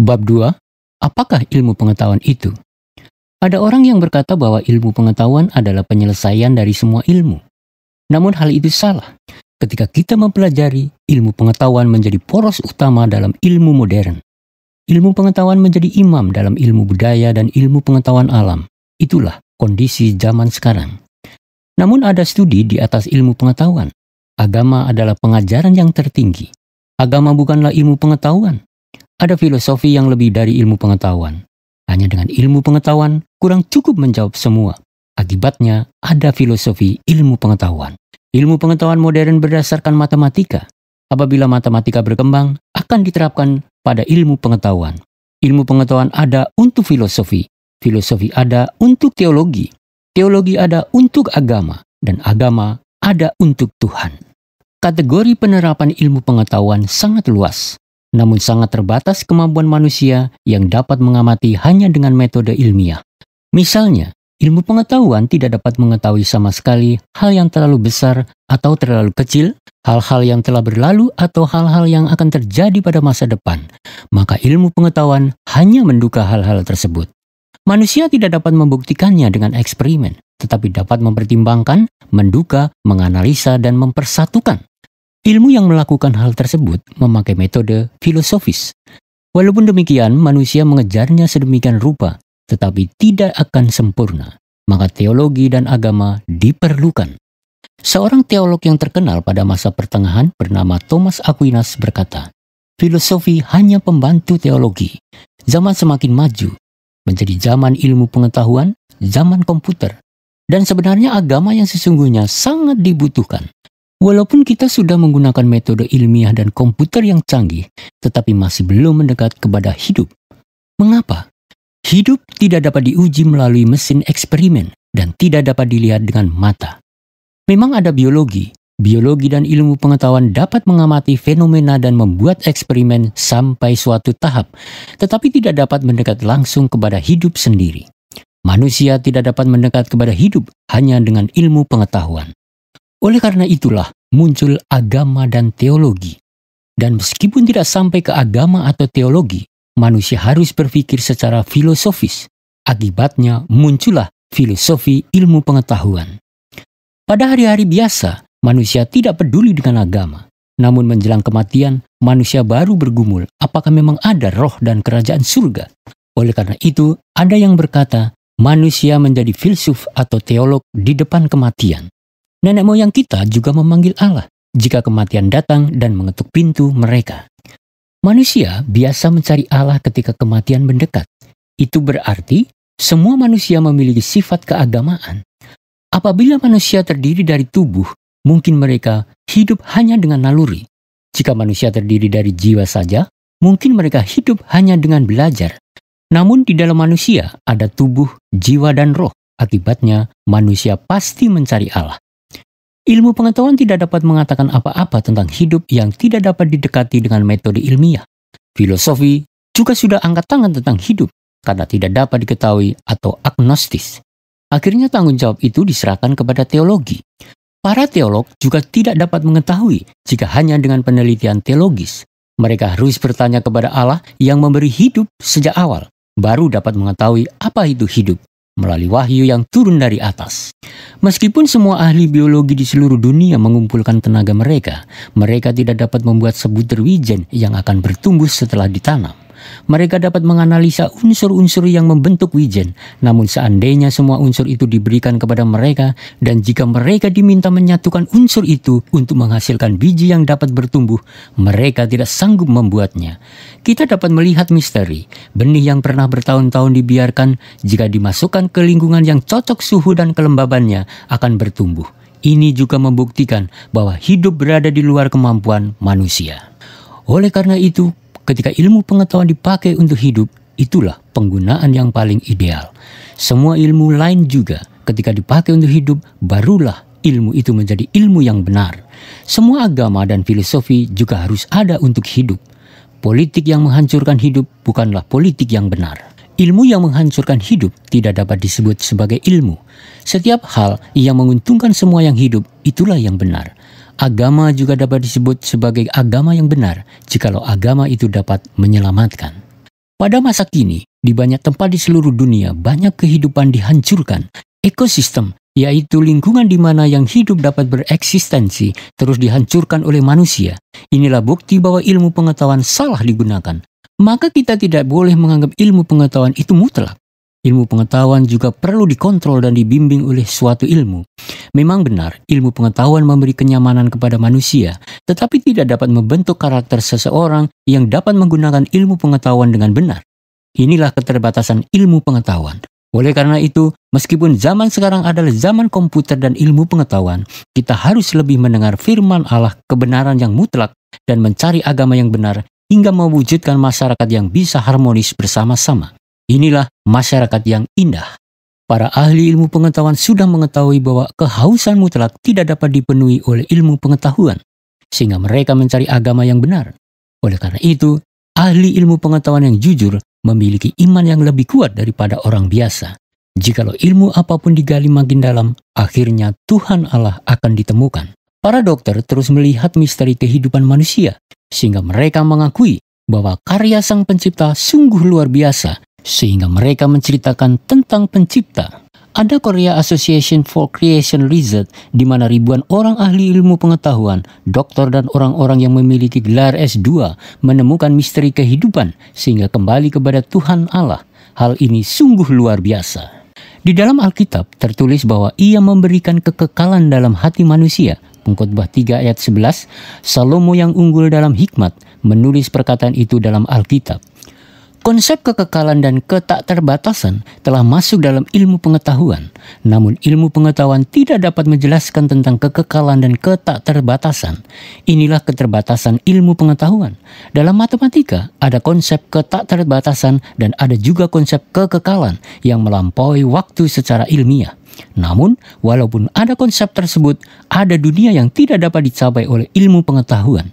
Bab 2. Apakah ilmu pengetahuan itu? Ada orang yang berkata bahwa ilmu pengetahuan adalah penyelesaian dari semua ilmu. Namun hal itu salah. Ketika kita mempelajari, ilmu pengetahuan menjadi poros utama dalam ilmu modern. Ilmu pengetahuan menjadi imam dalam ilmu budaya dan ilmu pengetahuan alam. Itulah kondisi zaman sekarang. Namun ada studi di atas ilmu pengetahuan. Agama adalah pengajaran yang tertinggi. Agama bukanlah ilmu pengetahuan. Ada filosofi yang lebih dari ilmu pengetahuan. Hanya dengan ilmu pengetahuan kurang cukup menjawab semua. Akibatnya ada filosofi ilmu pengetahuan. Ilmu pengetahuan modern berdasarkan matematika. Apabila matematika berkembang, akan diterapkan pada ilmu pengetahuan. Ilmu pengetahuan ada untuk filosofi. Filosofi ada untuk teologi. Teologi ada untuk agama. Dan agama ada untuk Tuhan. Kategori penerapan ilmu pengetahuan sangat luas. Namun sangat terbatas kemampuan manusia yang dapat mengamati hanya dengan metode ilmiah. Misalnya, ilmu pengetahuan tidak dapat mengetahui sama sekali hal yang terlalu besar atau terlalu kecil, hal-hal yang telah berlalu atau hal-hal yang akan terjadi pada masa depan. Maka ilmu pengetahuan hanya menduga hal-hal tersebut. Manusia tidak dapat membuktikannya dengan eksperimen, tetapi dapat mempertimbangkan, menduga, menganalisa, dan mempersatukan. Ilmu yang melakukan hal tersebut memakai metode filosofis. Walaupun demikian, manusia mengejarnya sedemikian rupa, tetapi tidak akan sempurna. Maka teologi dan agama diperlukan. Seorang teolog yang terkenal pada masa pertengahan bernama Thomas Aquinas berkata, filosofi hanya pembantu teologi. Zaman semakin maju, menjadi zaman ilmu pengetahuan, zaman komputer. Dan sebenarnya agama yang sesungguhnya sangat dibutuhkan. Walaupun kita sudah menggunakan metode ilmiah dan komputer yang canggih, tetapi masih belum mendekat kepada hidup. Mengapa? Hidup tidak dapat diuji melalui mesin eksperimen dan tidak dapat dilihat dengan mata. Memang ada biologi. Biologi dan ilmu pengetahuan dapat mengamati fenomena dan membuat eksperimen sampai suatu tahap, tetapi tidak dapat mendekat langsung kepada hidup sendiri. Manusia tidak dapat mendekat kepada hidup hanya dengan ilmu pengetahuan. Oleh karena itulah muncul agama dan teologi. Dan meskipun tidak sampai ke agama atau teologi, manusia harus berpikir secara filosofis. Akibatnya muncullah filosofi ilmu pengetahuan. Pada hari-hari biasa, manusia tidak peduli dengan agama. Namun menjelang kematian, manusia baru bergumul apakah memang ada roh dan kerajaan surga. Oleh karena itu, ada yang berkata, manusia menjadi filsuf atau teolog di depan kematian. Nenek moyang kita juga memanggil Allah jika kematian datang dan mengetuk pintu mereka. Manusia biasa mencari Allah ketika kematian mendekat. Itu berarti semua manusia memiliki sifat keagamaan. Apabila manusia terdiri dari tubuh, mungkin mereka hidup hanya dengan naluri. Jika manusia terdiri dari jiwa saja, mungkin mereka hidup hanya dengan belajar. Namun di dalam manusia ada tubuh, jiwa, dan roh. Akibatnya manusia pasti mencari Allah. Ilmu pengetahuan tidak dapat mengatakan apa-apa tentang hidup yang tidak dapat didekati dengan metode ilmiah. Filosofi juga sudah angkat tangan tentang hidup karena tidak dapat diketahui atau agnostis. Akhirnya tanggung jawab itu diserahkan kepada teologi. Para teolog juga tidak dapat mengetahui jika hanya dengan penelitian teologis. Mereka harus bertanya kepada Allah yang memberi hidup sejak awal, baru dapat mengetahui apa itu hidup. Melalui wahyu yang turun dari atas. Meskipun semua ahli biologi di seluruh dunia mengumpulkan tenaga mereka, mereka tidak dapat membuat sebutir wijen yang akan bertumbuh setelah ditanam. Mereka dapat menganalisa unsur-unsur yang membentuk wijen, namun seandainya semua unsur itu diberikan kepada mereka, dan jika mereka diminta menyatukan unsur itu untuk menghasilkan biji yang dapat bertumbuh, mereka tidak sanggup membuatnya. Kita dapat melihat misteri, benih yang pernah bertahun-tahun dibiarkan, jika dimasukkan ke lingkungan yang cocok suhu dan kelembabannya, akan bertumbuh. Ini juga membuktikan bahwa hidup berada di luar kemampuan manusia. Oleh karena itu, ketika ilmu pengetahuan dipakai untuk hidup, itulah penggunaan yang paling ideal. Semua ilmu lain juga, ketika dipakai untuk hidup, barulah ilmu itu menjadi ilmu yang benar. Semua agama dan filosofi juga harus ada untuk hidup. Politik yang menghancurkan hidup bukanlah politik yang benar. Ilmu yang menghancurkan hidup tidak dapat disebut sebagai ilmu. Setiap hal yang menguntungkan semua yang hidup, itulah yang benar. Agama juga dapat disebut sebagai agama yang benar, jikalau agama itu dapat menyelamatkan. Pada masa kini, di banyak tempat di seluruh dunia, banyak kehidupan dihancurkan. Ekosistem, yaitu lingkungan di mana yang hidup dapat bereksistensi, terus dihancurkan oleh manusia. Inilah bukti bahwa ilmu pengetahuan salah digunakan. Maka kita tidak boleh menganggap ilmu pengetahuan itu mutlak. Ilmu pengetahuan juga perlu dikontrol dan dibimbing oleh suatu ilmu. Memang benar, ilmu pengetahuan memberi kenyamanan kepada manusia, tetapi tidak dapat membentuk karakter seseorang yang dapat menggunakan ilmu pengetahuan dengan benar. Inilah keterbatasan ilmu pengetahuan. Oleh karena itu, meskipun zaman sekarang adalah zaman komputer dan ilmu pengetahuan, kita harus lebih mendengar firman Allah, kebenaran yang mutlak, dan mencari agama yang benar hingga mewujudkan masyarakat yang bisa harmonis bersama-sama. Inilah masyarakat yang indah. Para ahli ilmu pengetahuan sudah mengetahui bahwa kehausan mutlak tidak dapat dipenuhi oleh ilmu pengetahuan, sehingga mereka mencari agama yang benar. Oleh karena itu, ahli ilmu pengetahuan yang jujur memiliki iman yang lebih kuat daripada orang biasa. Jikalau ilmu apapun digali makin dalam, akhirnya Tuhan Allah akan ditemukan. Para dokter terus melihat misteri kehidupan manusia, sehingga mereka mengakui bahwa karya Sang Pencipta sungguh luar biasa, sehingga mereka menceritakan tentang pencipta. Ada Korea Association for Creation Research, di mana ribuan orang ahli ilmu pengetahuan, dokter dan orang-orang yang memiliki gelar S2 menemukan misteri kehidupan sehingga kembali kepada Tuhan Allah. Hal ini sungguh luar biasa. Di dalam Alkitab tertulis bahwa Ia memberikan kekekalan dalam hati manusia. Pengkhotbah 3 ayat 11, Salomo yang unggul dalam hikmat menulis perkataan itu dalam Alkitab. Konsep kekekalan dan ketakterbatasan telah masuk dalam ilmu pengetahuan. Namun ilmu pengetahuan tidak dapat menjelaskan tentang kekekalan dan ketakterbatasan. Inilah keterbatasan ilmu pengetahuan. Dalam matematika ada konsep ketakterbatasan dan ada juga konsep kekekalan yang melampaui waktu secara ilmiah. Namun, walaupun ada konsep tersebut, ada dunia yang tidak dapat dicapai oleh ilmu pengetahuan.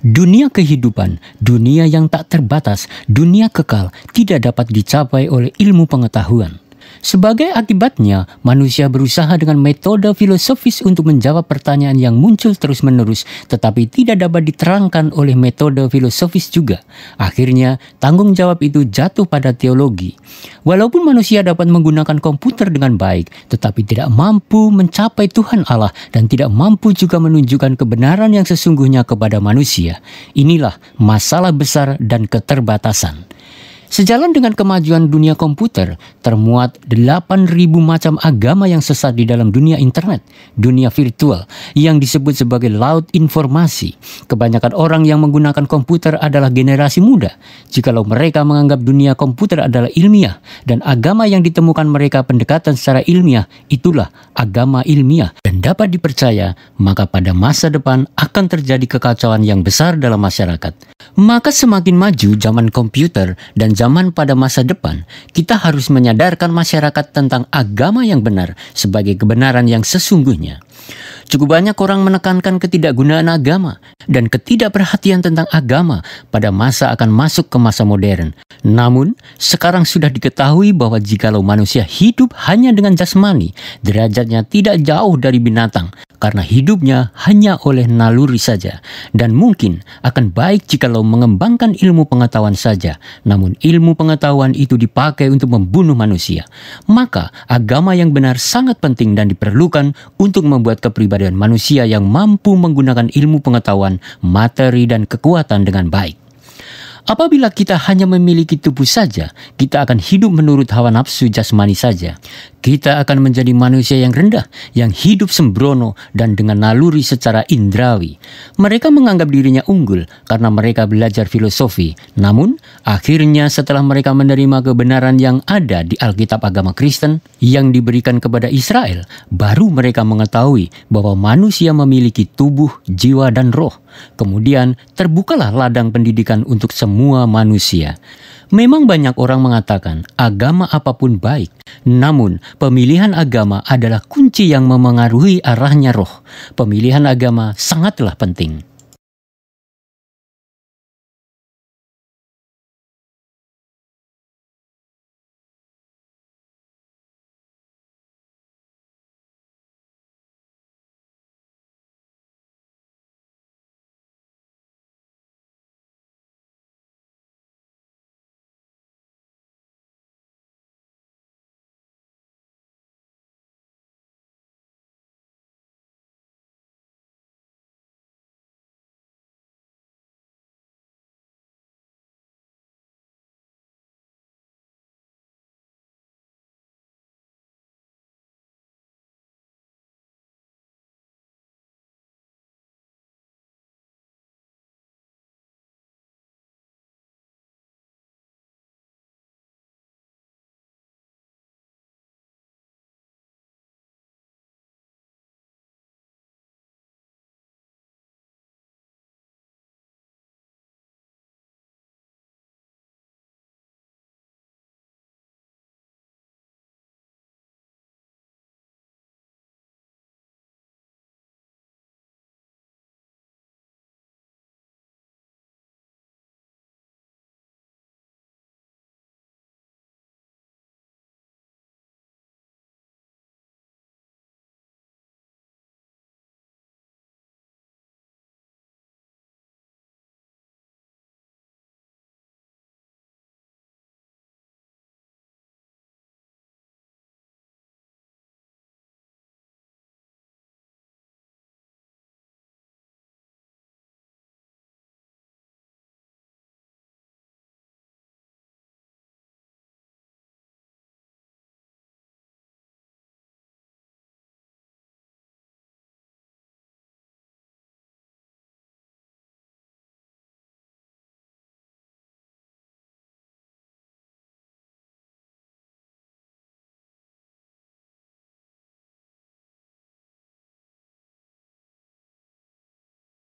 Dunia kehidupan, dunia yang tak terbatas, dunia kekal tidak dapat dicapai oleh ilmu pengetahuan. Sebagai akibatnya, manusia berusaha dengan metode filosofis untuk menjawab pertanyaan yang muncul terus-menerus, tetapi tidak dapat diterangkan oleh metode filosofis juga. Akhirnya, tanggung jawab itu jatuh pada teologi. Walaupun manusia dapat menggunakan komputer dengan baik, tetapi tidak mampu mencapai Tuhan Allah dan tidak mampu juga menunjukkan kebenaran yang sesungguhnya kepada manusia. Inilah masalah besar dan keterbatasan. Sejalan dengan kemajuan dunia komputer, termuat 8.000 macam agama yang sesat di dalam dunia internet, dunia virtual, yang disebut sebagai laut informasi. Kebanyakan orang yang menggunakan komputer adalah generasi muda. Jikalau mereka menganggap dunia komputer adalah ilmiah, dan agama yang ditemukan mereka pendekatan secara ilmiah, itulah agama ilmiah, dan dapat dipercaya, maka pada masa depan akan terjadi kekacauan yang besar dalam masyarakat. Maka semakin maju zaman komputer dan zaman pada masa depan, kita harus menyadarkan masyarakat tentang agama yang benar sebagai kebenaran yang sesungguhnya. Cukup banyak orang menekankan ketidakgunaan agama dan ketidakperhatian tentang agama pada masa akan masuk ke masa modern. Namun, sekarang sudah diketahui bahwa jikalau manusia hidup hanya dengan jasmani, derajatnya tidak jauh dari binatang karena hidupnya hanya oleh naluri saja. Dan mungkin akan baik jikalau mengembangkan ilmu pengetahuan saja, namun ilmu pengetahuan itu dipakai untuk membunuh manusia. Maka, agama yang benar sangat penting dan diperlukan untuk membuat kepribadian manusia yang mampu menggunakan ilmu pengetahuan, materi, dan kekuatan dengan baik. Apabila kita hanya memiliki tubuh saja, kita akan hidup menurut hawa nafsu jasmani saja. Kita akan menjadi manusia yang rendah, yang hidup sembrono dan dengan naluri secara indrawi. Mereka menganggap dirinya unggul karena mereka belajar filosofi. Namun, akhirnya setelah mereka menerima kebenaran yang ada di Alkitab agama Kristen yang diberikan kepada Israel, baru mereka mengetahui bahwa manusia memiliki tubuh, jiwa, dan roh. Kemudian, terbukalah ladang pendidikan untuk semua manusia. Memang banyak orang mengatakan agama apapun baik, namun pemilihan agama adalah kunci yang memengaruhi arahnya roh. Pemilihan agama sangatlah penting.